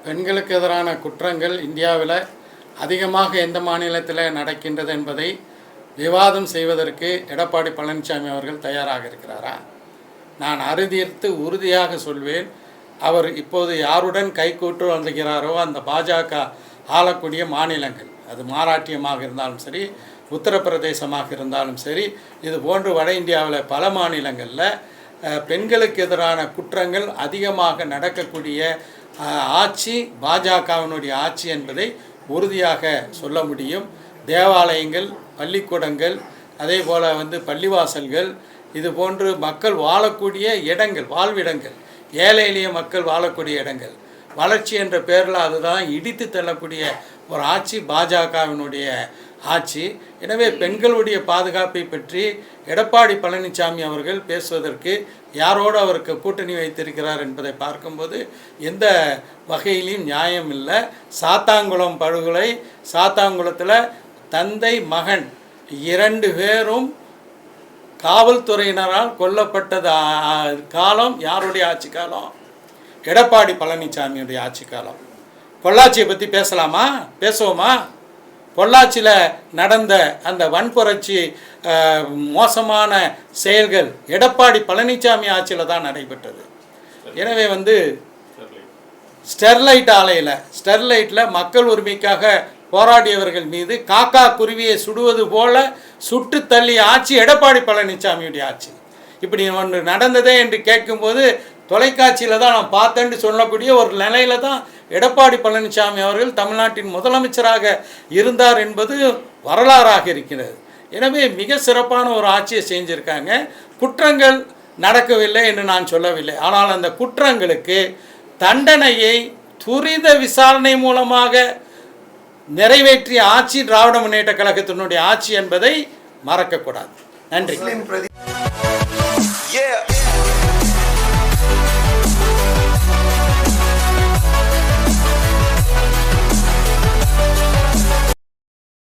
பெண்களுக்கு எதிரான குற்றங்கள் இந்தியாவில் அதிகமாக எந்த மாநிலத்தில் நடக்கின்றது என்பதை விவாதம் செய்வதற்கு எடப்பாடி பழனிசாமி அவர்கள் தயாராக இருக்கிறாரா? நான் அறுதியிட்டு உறுதியாக சொல்வேன், அவர் இப்போது யாருடன் கைகூட்டு வந்துகிறாரோ அந்த பாஜக ஆளக்கூடிய மாநிலங்கள், அது மராட்டியமாக இருந்தாலும் சரி, உத்தரப்பிரதேசமாக இருந்தாலும் சரி, இது போன்று வட இந்தியாவில் பல மாநிலங்களில் பெண்களுக்கு எதிரான குற்றங்கள் அதிகமாக நடக்கக்கூடிய ஆட்சி பாஜகவினுடைய ஆட்சி என்பதை உறுதியாக சொல்ல முடியும். தேவாலயங்கள், பள்ளிக்கூடங்கள், அதே போல் பள்ளிவாசல்கள், இது போன்று மக்கள் வாழக்கூடிய இடங்கள், வாழ்விடங்கள், ஏழை எளிய மக்கள் வாழக்கூடிய இடங்கள், வளர்ச்சி என்ற பேரில் அதுதான் இடித்து தள்ளக்கூடிய ஒரு ஆட்சி பாஜகவினுடைய ஆட்சி. எனவே பெண்களுடைய பாதுகாப்பை பற்றி எடப்பாடி பழனிசாமி அவர்கள் பேசுவதற்கு யாரோடு அவருக்கு கூட்டணி வைத்திருக்கிறார் என்பதை பார்க்கும்போது எந்த வகையிலையும் நியாயம் இல்லை. சாத்தாங்குளம் படுகொலை, சாத்தாங்குளத்தில் தந்தை மகன் 2 பேரும் காவல்துறையினரால் கொல்லப்பட்டது காலம் யாருடைய ஆட்சி காலம்? எடப்பாடி பழனிசாமியுடைய ஆட்சி காலம். பொள்ளாச்சியை பற்றி பேசலாமா? பேசுவோமா? பொள்ளாச்சியில் நடந்த அந்த வன்புரட்சி மோசமான செயல்கள் எடப்பாடி பழனிசாமி ஆட்சியில் தான் நடைபெற்றது. எனவே ஸ்டெர்லைட் ஆலையில், ஸ்டெர்லைட்டில் மக்கள் உரிமைக்காக போராடியவர்கள் மீது காக்கா குருவியை சுடுவது போல சுட்டு தள்ளிய ஆட்சி எடப்பாடி பழனிசாமியுடைய ஆட்சி. இப்படி ஒன்று நடந்ததே என்று கேட்கும்போது தொலைக்காட்சியில் தான் நான் பார்த்தேன்னு சொல்லக்கூடிய ஒரு நிலையில தான் எடப்பாடி பழனிசாமி அவர்கள் தமிழ்நாட்டின் முதலமைச்சராக இருந்தார் என்பது வரலாறாக இருக்கிறது. எனவே மிக சிறப்பான ஒரு ஆட்சியை செஞ்சுருக்காங்க. குற்றங்கள் நடக்கவில்லை என்று நான் சொல்லவில்லை. ஆனால் அந்த குற்றங்களுக்கு தண்டனையை துரித விசாரணை மூலமாக நிறைவேற்றிய ஆட்சி திராவிட முன்னேற்ற கழகத்தினுடைய ஆட்சி என்பதை மறக்கக்கூடாது. நன்றி.